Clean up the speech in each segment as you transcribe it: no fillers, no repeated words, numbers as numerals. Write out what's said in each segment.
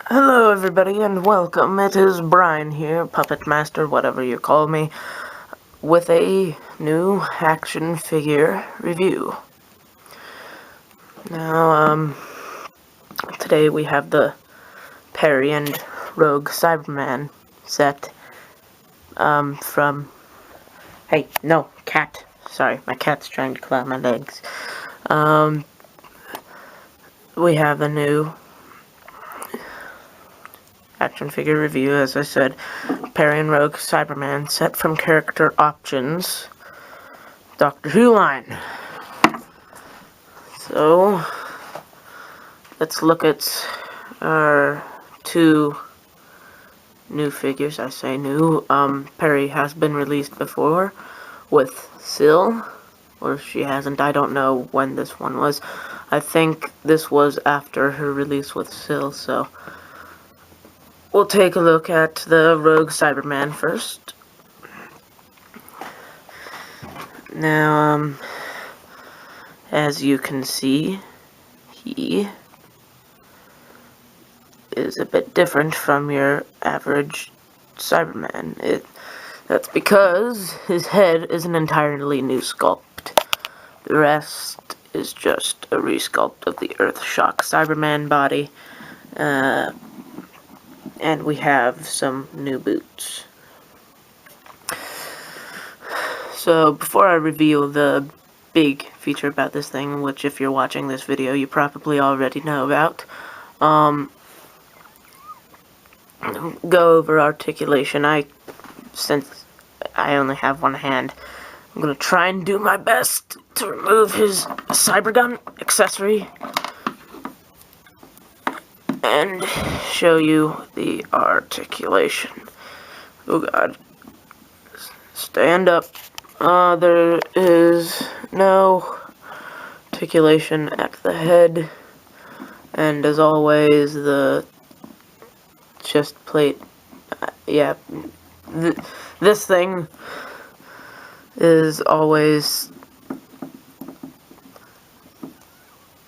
Hello everybody and welcome. It is Brian here, Puppet Master, whatever you call me, with a new action figure review. Now, today we have the Peri and Rouge Cyberman set, from... Hey, no, cat. Sorry, my cat's trying to claw my legs. We have the new action figure review, as I said, Peri and Rouge Cyberman set from character options, Doctor Who line. So, let's look at our two new figures. I say new. Peri has been released before with Syl, or if she hasn't, I don't know when this one was. I think this was after her release with Syl, so we'll take a look at the Rouge Cyberman first. Now, as you can see, he is a bit different from your average Cyberman. That's because his head is an entirely new sculpt. The rest is just a resculpt of the Earthshock Cyberman body. And we have some new boots. So, before I reveal the big feature about this thing, which if you're watching this video you probably already know about, go over articulation. Since I only have one hand, I'm gonna try and do my best to remove his cybergun accessory and show you the articulation. Oh god. Stand up. There is no articulation at the head, and as always, the chest plate, this thing is always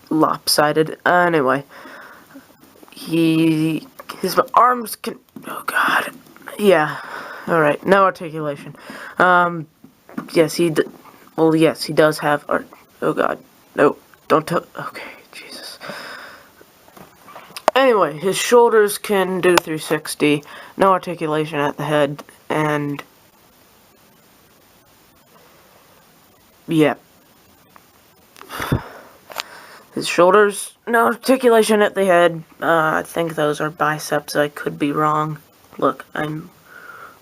lopsided. Anyway, his arms can, oh god, yeah, alright, no articulation. Yes, he does have oh god, no, don't tell, okay, Jesus. Anyway, his shoulders can do 360, no articulation at the head, and yeah. His shoulders, no articulation at the head. I think those are biceps, I could be wrong. Look, I'm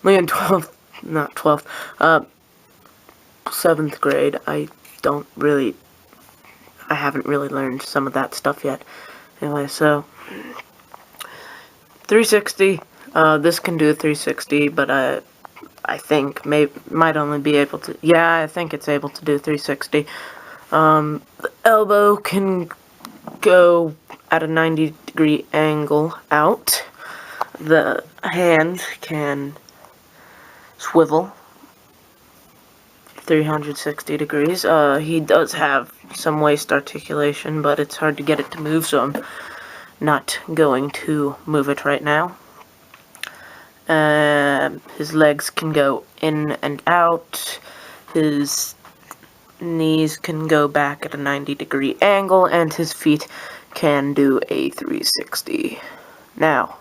only in 12th, not 12th, 7th grade. I haven't really learned some of that stuff yet. Anyway, so 360, this can do 360, but I think might only be able to, yeah, I think it's able to do 360. The elbow can go at a 90-degree angle out. The hand can swivel 360 degrees. He does have some waist articulation, but it's hard to get it to move, so I'm not going to move it right now. His legs can go in and out. His knees can go back at a 90-degree angle, and his feet can do a 360. Now,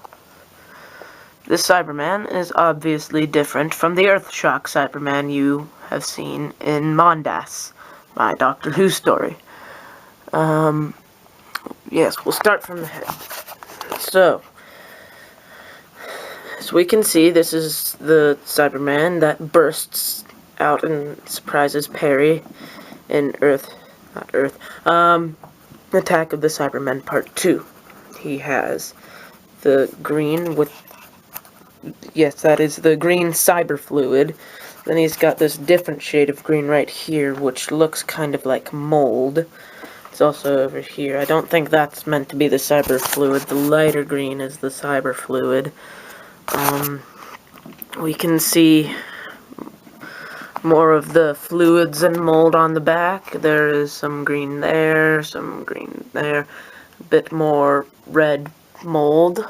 this Cyberman is obviously different from the Earthshock Cyberman you have seen in Mondas, my Doctor Who story. Yes, we'll start from the head. So, as we can see, this is the Cyberman that bursts out and surprises Peri in Attack of the Cybermen Part 2. He has the green with, yes, that is the green cyber fluid. Then he's got this different shade of green right here, which looks kind of like mold. It's also over here. I don't think that's meant to be the cyber fluid. The lighter green is the cyber fluid. We can see more of the fluids and mold on the back. There is some green there, a bit more red mold.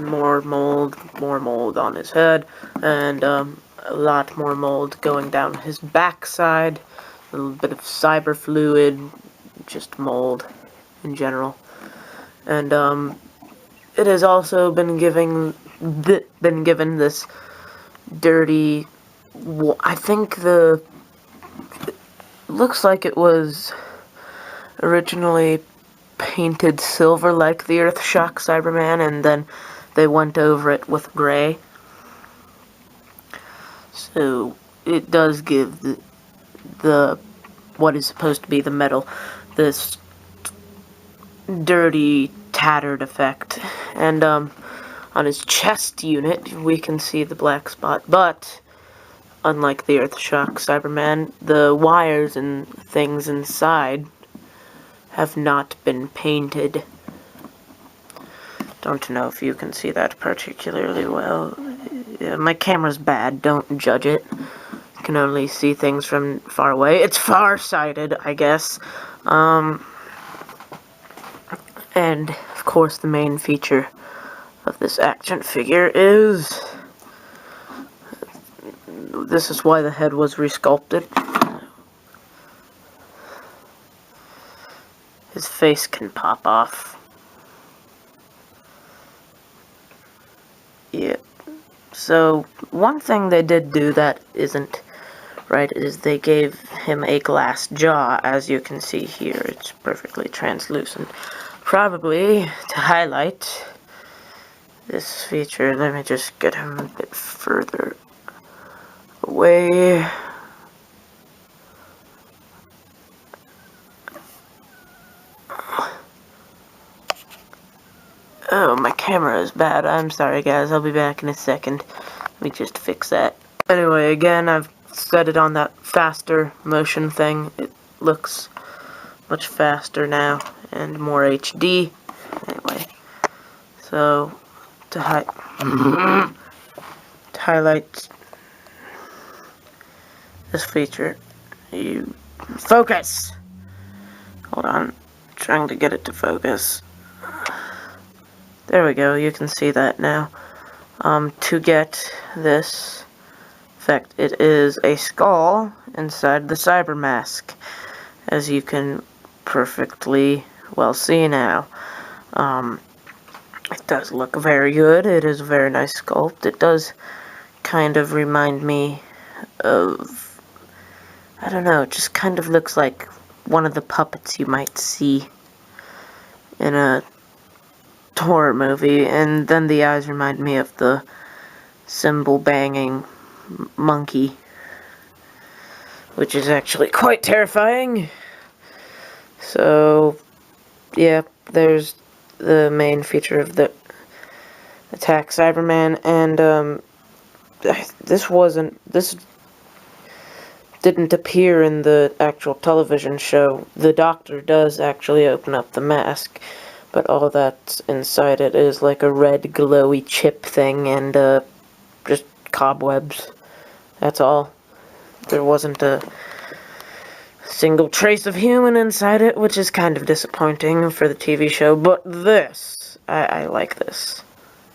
more mold on his head, and a lot more mold going down his backside, a little bit of cyber fluid, just mold in general. And it has also been given this dirty, I think looks like it was originally painted silver like the Earthshock Cyberman, and then they went over it with gray. So it does give the what is supposed to be the metal this dirty, tattered effect. And on his chest unit, we can see the black spot, but unlike the Earthshock Cyberman, the wires and things inside have not been painted. Don't know if you can see that particularly well. Yeah, my camera's bad, don't judge it. You can only see things from far away. It's far-sighted, I guess. And, of course, the main feature of this action figure is... This is why the head was resculpted. His face can pop off. Yeah. So, one thing they did do that isn't right is they gave him a glass jaw, as you can see here. It's perfectly translucent. Probably to highlight this feature. Let me just get him a bit further away. Oh, my camera is bad. I'm sorry, guys. I'll be back in a second. Let me just fix that. Anyway, again, I've set it on that faster motion thing. It looks much faster now and more HD. Anyway, so to highlight this feature, you focus. Hold on, trying to get it to focus. There we go, you can see that now. To get this effect, it is a skull inside the cyber mask, as you can perfectly well see now. It does look very good. It is a very nice sculpt. It does kind of remind me of, I don't know, it just kind of looks like one of the puppets you might see in a horror movie, and then the eyes remind me of the cymbal banging monkey, which is actually quite terrifying. So yeah, there's the main feature of the Attack Cyberman, and this didn't appear in the actual television show. The doctor does actually open up the mask, but all that's inside it is like a red glowy chip thing and just cobwebs. That's all. There wasn't a single trace of human inside it, which is kind of disappointing for the TV show, but this, I like this.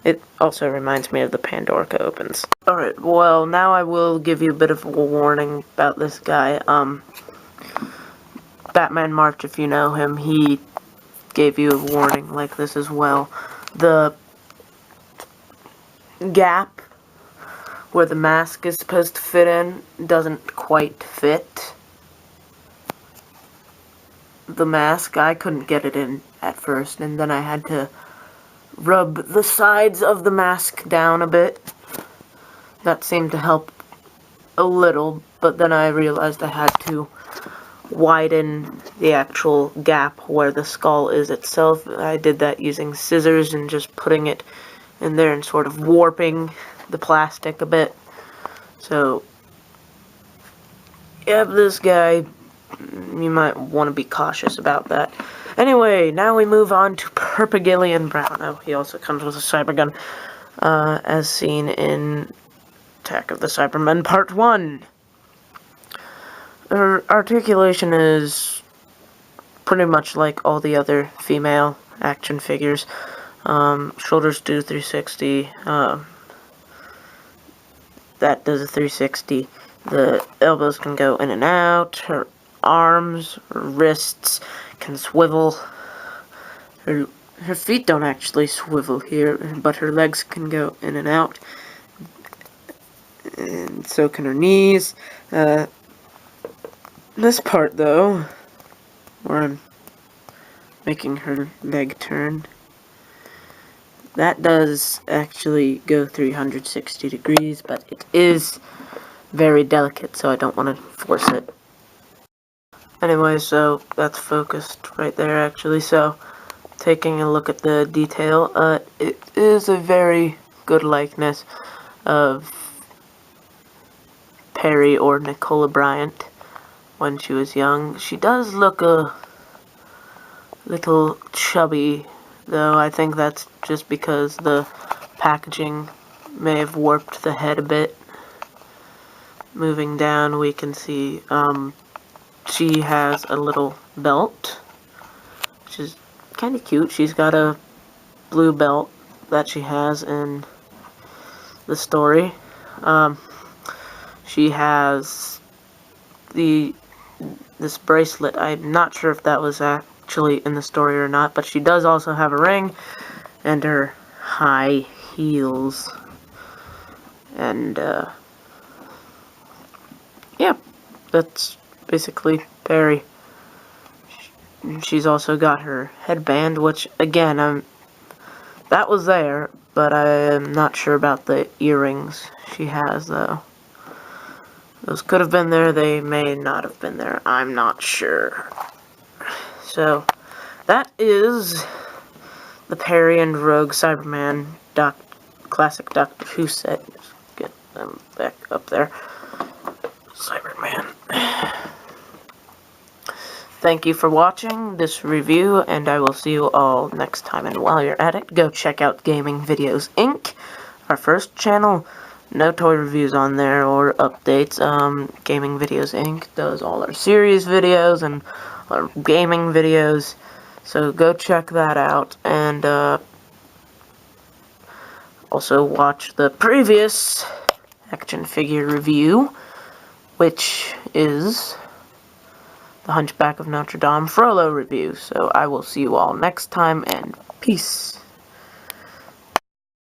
It also reminds me of the Pandorica opens. Alright, well, now I will give you a bit of a warning about this guy. Batman March, if you know him, he gave you a warning like this as well. The gap where the mask is supposed to fit in doesn't quite fit the mask. I couldn't get it in at first, and then I had to rub the sides of the mask down a bit. That seemed to help a little, but then I realized I had to widen the actual gap where the skull is itself. I did that using scissors and just putting it in there and sort of warping the plastic a bit. So, yeah, this guy, you might want to be cautious about that. Anyway, now we move on to Perpigillion Brown. Oh, he also comes with a cyber gun, as seen in Attack of the Cybermen Part 1. Her articulation is pretty much like all the other female action figures. Shoulders do 360. That does a 360. The elbows can go in and out. Her arms, her wrists can swivel. Her feet don't actually swivel here, but her legs can go in and out. And so can her knees. This part, though, where I'm making her leg turn, that does actually go 360 degrees, but it is very delicate, so I don't want to force it. Anyway, so that's focused right there, actually. So, taking a look at the detail, it is a very good likeness of Peri, or Nicola Bryant, when she was young. She does look a little chubby, though I think that's just because the packaging may have warped the head a bit. Moving down, we can see she has a little belt, which is kind of cute. She's got a blue belt that she has in the story. She has this bracelet. I'm not sure if that was actually in the story or not, but she does also have a ring and her high heels. And yeah, that's basically Peri. She's also got her headband, which again, that was there, but I am not sure about the earrings she has, though. Those could have been there, they may not have been there, I'm not sure. So, that is the Peri and Rogue Cyberman classic Doctor Who set. Just get them back up there. Cyberman. Thank you for watching this review, and I will see you all next time. And while you're at it, go check out Gaming Videos Inc., our first channel. No toy reviews on there or updates. Gaming Videos Inc. does all our series videos and our gaming videos, so go check that out. And also watch the previous action figure review, which is the Hunchback of Notre Dame Frollo review. So I will see you all next time, and peace.